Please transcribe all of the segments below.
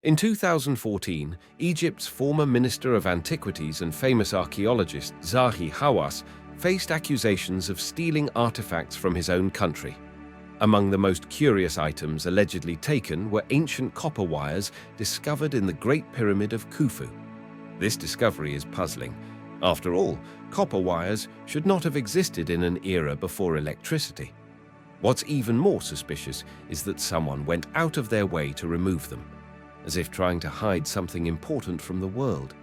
In 2014, Egypt's former Minister of Antiquities and famous archaeologist Zahi Hawass faced accusations of stealing artifacts from his own country. Among the most curious items allegedly taken were ancient copper wires discovered in the Great Pyramid of Khufu. This discovery is puzzling. After all, copper wires should not have existed in an era before electricity. What's even more suspicious is that someone went out of their way to remove them, as if trying to hide something important from the world.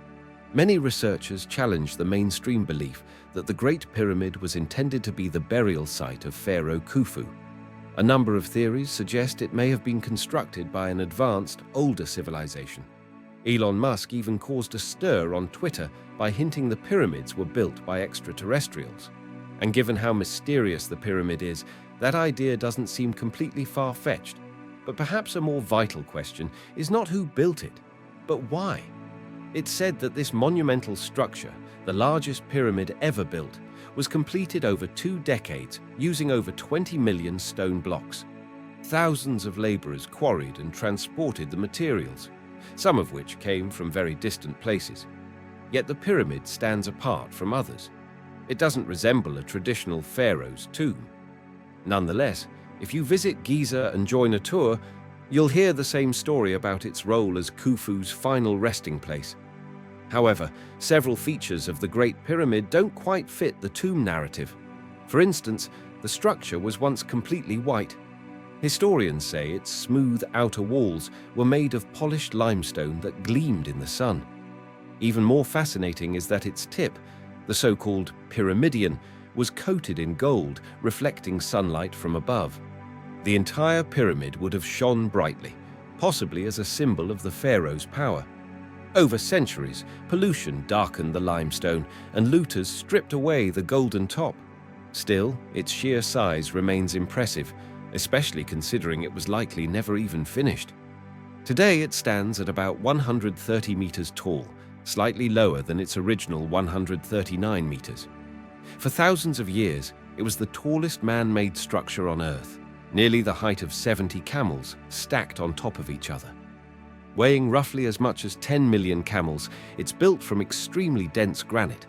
Many researchers challenge the mainstream belief that the Great Pyramid was intended to be the burial site of Pharaoh Khufu. A number of theories suggest it may have been constructed by an advanced, older civilization. Elon Musk even caused a stir on Twitter by hinting the pyramids were built by extraterrestrials. And given how mysterious the pyramid is, that idea doesn't seem completely far-fetched. But perhaps a more vital question is not who built it, but why. It's said that this monumental structure, the largest pyramid ever built, was completed over 2 decades using over 20 million stone blocks. Thousands of laborers quarried and transported the materials, some of which came from very distant places. Yet the pyramid stands apart from others. It doesn't resemble a traditional pharaoh's tomb. Nonetheless, if you visit Giza and join a tour, you'll hear the same story about its role as Khufu's final resting place. However, several features of the Great Pyramid don't quite fit the tomb narrative. For instance, the structure was once completely white. Historians say its smooth outer walls were made of polished limestone that gleamed in the sun. Even more fascinating is that its tip, the so-called pyramidion, was coated in gold, reflecting sunlight from above. The entire pyramid would have shone brightly, possibly as a symbol of the pharaoh's power. Over centuries, pollution darkened the limestone, and looters stripped away the golden top. Still, its sheer size remains impressive, especially considering it was likely never even finished. Today it stands at about 130 meters tall, slightly lower than its original 139 meters. For thousands of years, it was the tallest man-made structure on Earth, nearly the height of 70 camels stacked on top of each other. Weighing roughly as much as 10 million camels, it's built from extremely dense granite.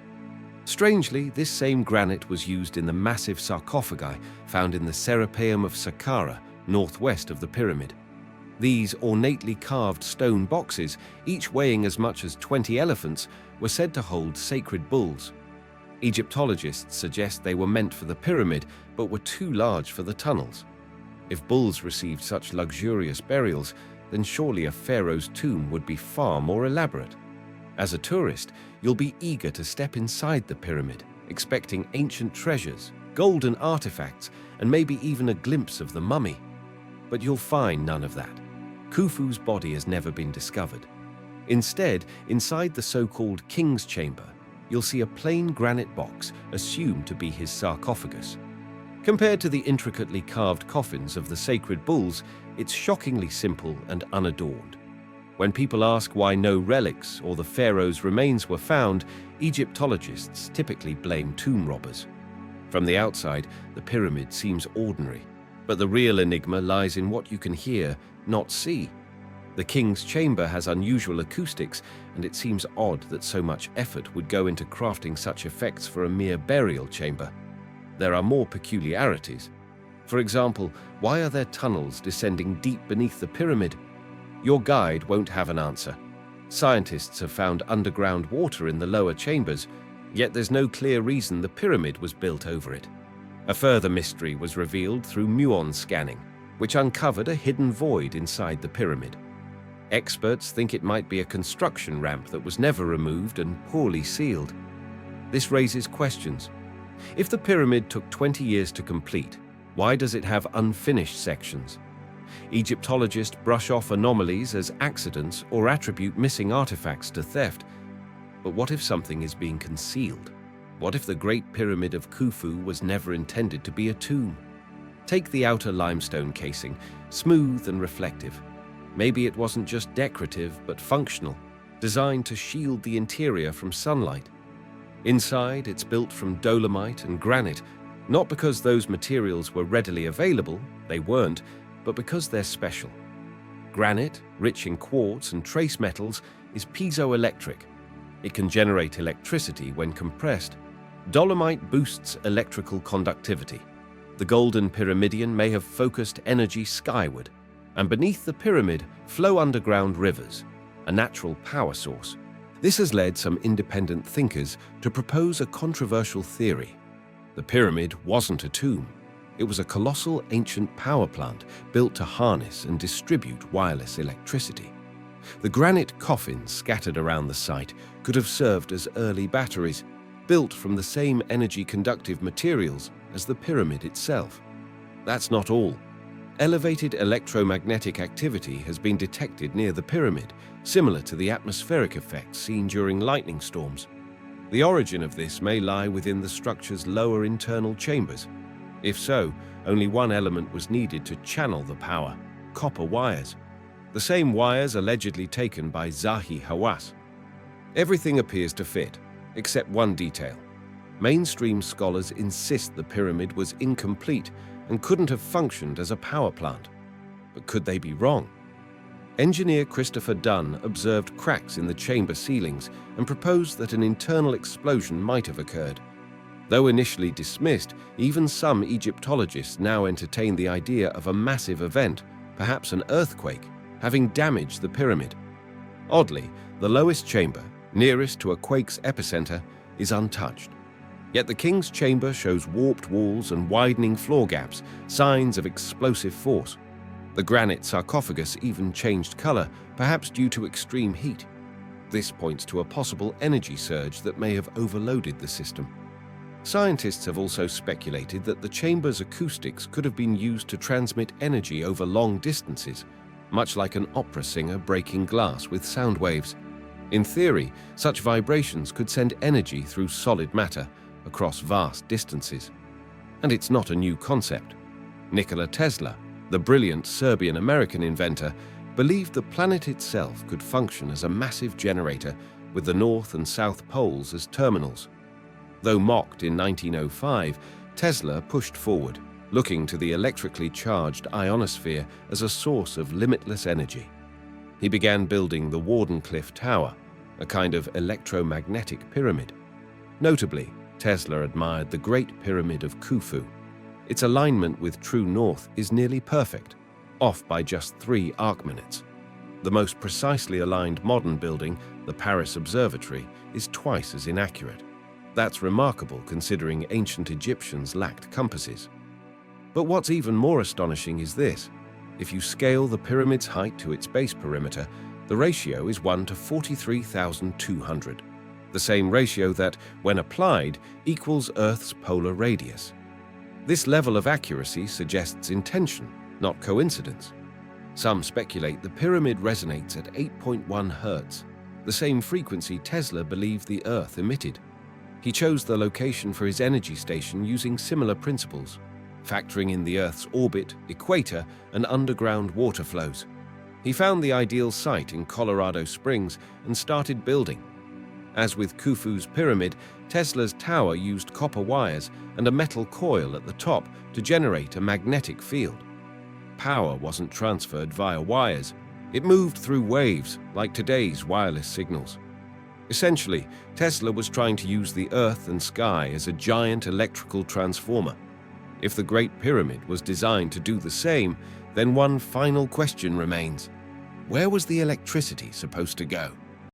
Strangely, this same granite was used in the massive sarcophagi found in the Serapeum of Saqqara, northwest of the pyramid. These ornately carved stone boxes, each weighing as much as 20 elephants, were said to hold sacred bulls. Egyptologists suggest they were meant for the pyramid, but were too large for the tunnels. If bulls received such luxurious burials, then surely a pharaoh's tomb would be far more elaborate. As a tourist, you'll be eager to step inside the pyramid, expecting ancient treasures, golden artifacts, and maybe even a glimpse of the mummy. But you'll find none of that. Khufu's body has never been discovered. Instead, inside the so-called king's chamber, you'll see a plain granite box assumed to be his sarcophagus. Compared to the intricately carved coffins of the sacred bulls, it's shockingly simple and unadorned. When people ask why no relics or the pharaoh's remains were found, Egyptologists typically blame tomb robbers. From the outside, the pyramid seems ordinary, but the real enigma lies in what you can hear, not see. The king's chamber has unusual acoustics, and it seems odd that so much effort would go into crafting such effects for a mere burial chamber. There are more peculiarities. For example, why are there tunnels descending deep beneath the pyramid? Your guide won't have an answer. Scientists have found underground water in the lower chambers, yet there's no clear reason the pyramid was built over it. A further mystery was revealed through muon scanning, which uncovered a hidden void inside the pyramid. Experts think it might be a construction ramp that was never removed and poorly sealed. This raises questions. If the pyramid took 20 years to complete, why does it have unfinished sections? Egyptologists brush off anomalies as accidents or attribute missing artifacts to theft. But what if something is being concealed? What if the Great Pyramid of Khufu was never intended to be a tomb? Take the outer limestone casing, smooth and reflective. Maybe it wasn't just decorative, but functional, designed to shield the interior from sunlight. Inside, it's built from dolomite and granite, not because those materials were readily available, they weren't, but because they're special. Granite, rich in quartz and trace metals, is piezoelectric. It can generate electricity when compressed. Dolomite boosts electrical conductivity. The golden pyramidion may have focused energy skyward, and beneath the pyramid flow underground rivers, a natural power source. This has led some independent thinkers to propose a controversial theory. The pyramid wasn't a tomb. It was a colossal ancient power plant built to harness and distribute wireless electricity. The granite coffins scattered around the site could have served as early batteries, built from the same energy-conductive materials as the pyramid itself. That's not all. Elevated electromagnetic activity has been detected near the pyramid, similar to the atmospheric effects seen during lightning storms. The origin of this may lie within the structure's lower internal chambers. If so, only one element was needed to channel the power: copper wires. The same wires allegedly taken by Zahi Hawass. Everything appears to fit, except one detail. Mainstream scholars insist the pyramid was incomplete and couldn't have functioned as a power plant. But could they be wrong? Engineer Christopher Dunn observed cracks in the chamber ceilings and proposed that an internal explosion might have occurred. Though initially dismissed, even some Egyptologists now entertain the idea of a massive event, perhaps an earthquake, having damaged the pyramid. Oddly, the lowest chamber, nearest to a quake's epicenter, is untouched. Yet the king's chamber shows warped walls and widening floor gaps, signs of explosive force. The granite sarcophagus even changed color, perhaps due to extreme heat. This points to a possible energy surge that may have overloaded the system. Scientists have also speculated that the chamber's acoustics could have been used to transmit energy over long distances, much like an opera singer breaking glass with sound waves. In theory, such vibrations could send energy through solid matter across vast distances. And it's not a new concept. Nikola Tesla, the brilliant Serbian-American inventor, believed the planet itself could function as a massive generator with the North and South poles as terminals. Though mocked in 1905, Tesla pushed forward, looking to the electrically charged ionosphere as a source of limitless energy. He began building the Wardenclyffe Tower, a kind of electromagnetic pyramid. Notably, Tesla admired the Great Pyramid of Khufu. Its alignment with true north is nearly perfect, off by just 3 arc-minutes. The most precisely aligned modern building, the Paris Observatory, is twice as inaccurate. That's remarkable considering ancient Egyptians lacked compasses. But what's even more astonishing is this. If you scale the pyramid's height to its base perimeter, the ratio is 1 to 43,200. The same ratio that, when applied, equals Earth's polar radius. This level of accuracy suggests intention, not coincidence. Some speculate the pyramid resonates at 8.1 Hz, the same frequency Tesla believed the Earth emitted. He chose the location for his energy station using similar principles, factoring in the Earth's orbit, equator, and underground water flows. He found the ideal site in Colorado Springs and started building. As with Khufu's pyramid, Tesla's tower used copper wires and a metal coil at the top to generate a magnetic field. Power wasn't transferred via wires. It moved through waves, like today's wireless signals. Essentially, Tesla was trying to use the earth and sky as a giant electrical transformer. If the Great Pyramid was designed to do the same, then one final question remains. Where was the electricity supposed to go?